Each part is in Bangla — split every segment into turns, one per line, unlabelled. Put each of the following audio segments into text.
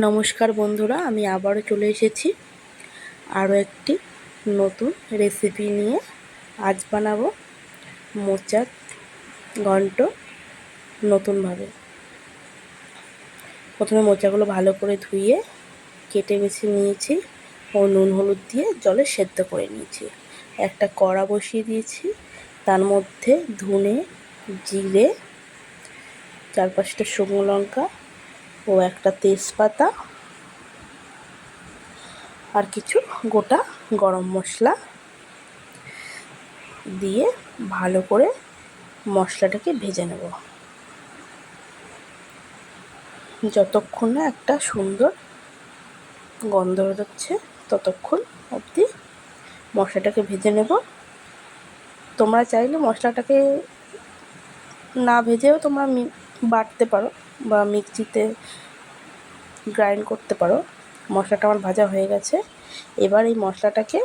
নমস্কার বন্ধুরা, আমি আবারও চলে এসেছি আরও একটি নতুন রেসিপি নিয়ে। আজ বানাবো মোচার ঘন্ট নতুনভাবে। প্রথমে মোচাগুলো ভালো করে ধুয়ে কেটে বেছে নিয়েছি ও নুন হলুদ দিয়ে জলে সেদ্ধ করে নিয়েছি। একটা কড়া বসিয়ে দিয়েছি, তার মধ্যে ধনে, জিরে, 4-5টা শুকনো লঙ্কা ও একটা তেজপাতা আর কিছু গোটা গরম মশলা দিয়ে ভালো করে মশলাটাকে ভেজে নেব। যতক্ষণ না একটা সুন্দর গন্ধ বেরোচ্ছে ততক্ষণ অবধি মশলাটাকে ভেজে নেব। তোমরা চাইলে মশলাটাকে না ভেজেও তোমরা বাটতে পারো বা মিক্সিতে গ্রাইন্ড করতে পারো। মশলাটা আমার ভাজা হয়ে গেছে। এবার এই মশলাটাকে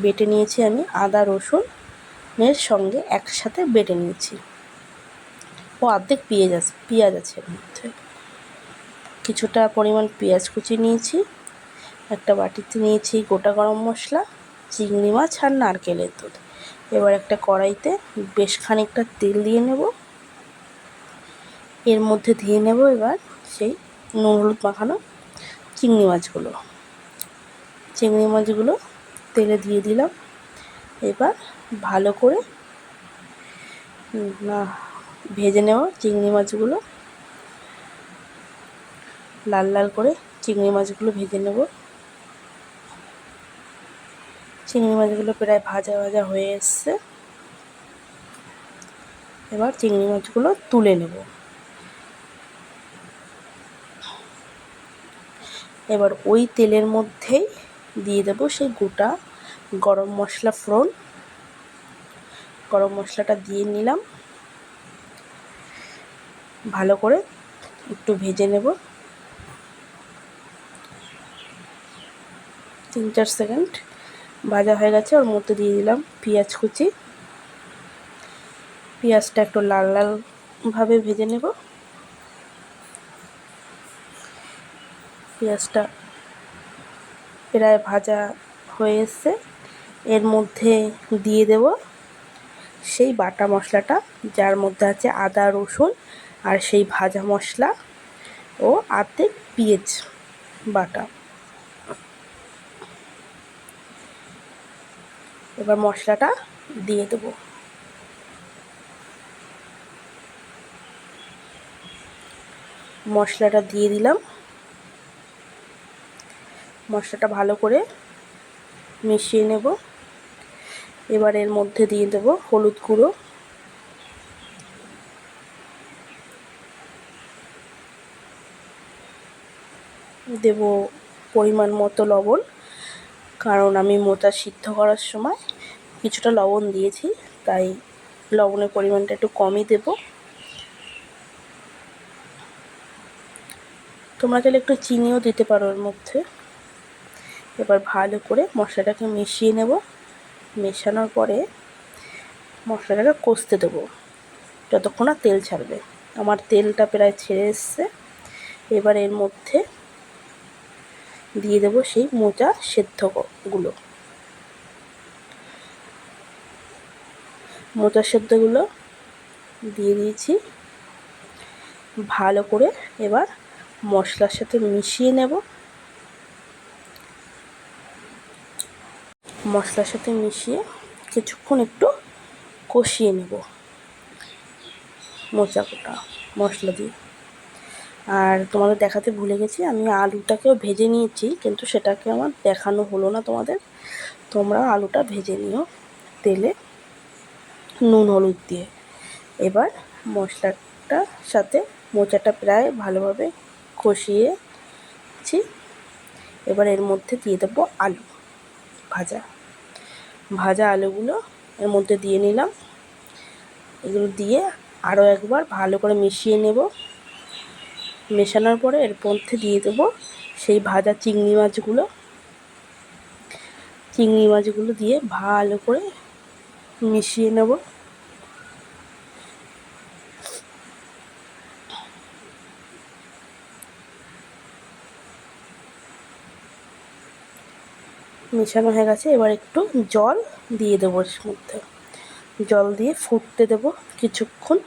বেটে নিয়েছি আমি আদা রসুনের সঙ্গে একসাথে বেটে নিয়েছি। ও অর্ধেক পেঁয়াজ আছে এর মধ্যে। কিছুটা পরিমাণ পেঁয়াজ কুচি নিয়েছি। একটা বাটিতে নিয়েছি গোটা গরম মশলা, চিংড়ি মাছ আর নারকেলের দুধ। এবার একটা কড়াইতে বেশ খানিকটা তেল দিয়ে নেব। এর মধ্যে দিয়ে নেব এবার সেই নুন হলুদ মাখানো চিংড়ি মাছগুলো তেলে দিয়ে দিলাম। এবার ভালো করে ভেজে নেব চিংড়ি মাছগুলো। লাল লাল করে চিংড়ি মাছগুলো ভেজে নেব। চিংড়ি মাছগুলো প্রায় ভাজা হয়ে এসছে। এবার চিংড়ি মাছগুলো তুলে নেব। এবার ওই তেলের মধ্যেই দিয়ে দেব সেই গোটা গরম মশলা ফোড়ন। গরম মশলাটা দিয়ে নিলাম, ভালো করে একটু ভেজে নেব 3-4 সেকেন্ড। ভাজা হয়ে গেছে। ওর মধ্যে দিয়ে দিলাম পেঁয়াজ কুচি। পেঁয়াজটা একটু লাল লাল ভাবে ভেজে নেব। পেঁয়াজটা প্রায় ভাজা হয়ে এসছে। এর মধ্যে দিয়ে দেব সেই বাটা মশলাটা, যার মধ্যে আছে আদা রসুন আর সেই ভাজা মশলা ও আর্ধেক পেঁয়াজ বাটা। এবার মশলাটা দিয়ে দেব। মশলাটা দিয়ে দিলাম। মশলাটা ভালো করে মিশিয়ে নেব। এবার এর মধ্যে দিয়ে দেব হলুদ গুঁড়ো, দেব পরিমাণ মতো লবণ, কারণ আমি মোচা সিদ্ধ করার সময় কিছুটা লবণ দিয়েছি, তাই লবণের পরিমাণটা একটু কমই দেব। তোমরা চাইলে একটু চিনিও দিতে পারো এর মধ্যে। এবার ভালো করে মশলাটাকে মিশিয়ে নেব। মেশানোর পরে মশলাটাকে কষতে দেবো যতক্ষণ না তেল ছাড়বে। আমার তেলটা প্রায় ছেড়ে এসছে। এবার এর মধ্যে দিয়ে দেবো সেই মোচা সেদ্ধগুলো। মোচা সেদ্ধগুলো দিয়ে দিয়েছি। ভালো করে এবার মশলার সাথে মিশিয়ে নেব। মশলার সাথে মিশিয়ে কিছুক্ষণ একটু কষিয়ে নেব মোচা কোটা মশলা দিয়ে। আর তোমাদের দেখাতে ভুলে গেছি, আমি আলুটাকেও ভেজে নিয়েছি, কিন্তু সেটাকে আমার দেখানো হলো না তোমাদের। তোমরা আলুটা ভেজে নিও তেলে নুন হলুদ দিয়ে। এবার মশলাটার সাথে মোচাটা প্রায় ভালোভাবে কষিয়েছি। এবার এর মধ্যে দিয়ে দেবো আলু, ভাজা আলুগুলো এর মধ্যে দিয়ে নিলাম। এগুলো দিয়ে আরও একবার ভালো করে মিশিয়ে নেব। মেশানোর পরে এর মধ্যে দিয়ে দেবো সেই ভাজা চিংড়ি মাছগুলো দিয়ে ভালো করে মিশিয়ে নেব। মেশানো হয়ে গেছে। এবার একটু জল দিয়ে দেবো এর মধ্যে, জল দিয়ে ফুটতে দেবো কিছুক্ষণ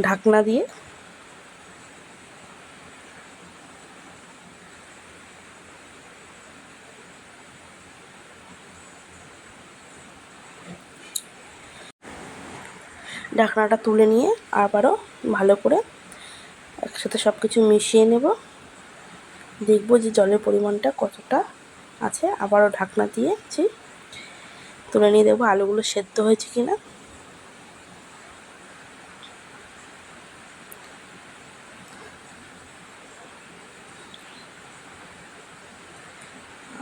ঢাকনা দিয়ে। ঢাকনাটা তুলে নিয়ে আবারও ভালো করে একসাথে সব কিছু মিশিয়ে নেব। দেখবো যে জলের পরিমাণটা কতটা আছে। আবারও ঢাকনা দিয়েছি, তুলে নিয়ে দেখবো আলুগুলো সেদ্ধ হয়েছে কিনা।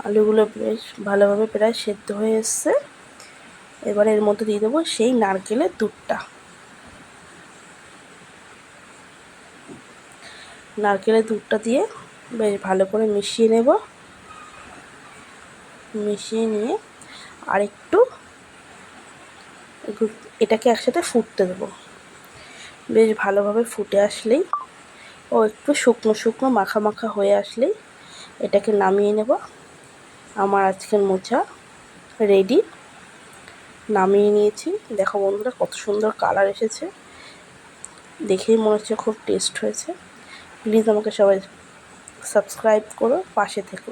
আলুগুলো বেশ ভালোভাবে প্রায় সেদ্ধ হয়ে এসছে। এবার এর মধ্যে দিয়ে দেবো সেই নারকেলের দুধটা। নারকেলের দুধটা দিয়ে বেশ ভালো করে মিশিয়ে নেব। মিশিয়ে নিয়ে আরেকটু এটাকে একসাথে ফুটতে দেবো। বেশ ভালোভাবে ফুটে আসলেই ও একটু শুকনো শুকনো মাখা মাখা হয়ে আসলেই এটাকে নামিয়ে নেব। আমার আজকের মোচা রেডি, নামিয়ে নিয়েছি। দেখো বন্ধুরা কত সুন্দর কালার এসেছে, দেখেই মনে হচ্ছে খুব টেস্ট হয়েছে। প্লিজ আমাকে সবাই সাবস্ক্রাইব করো, পাশে থেকো।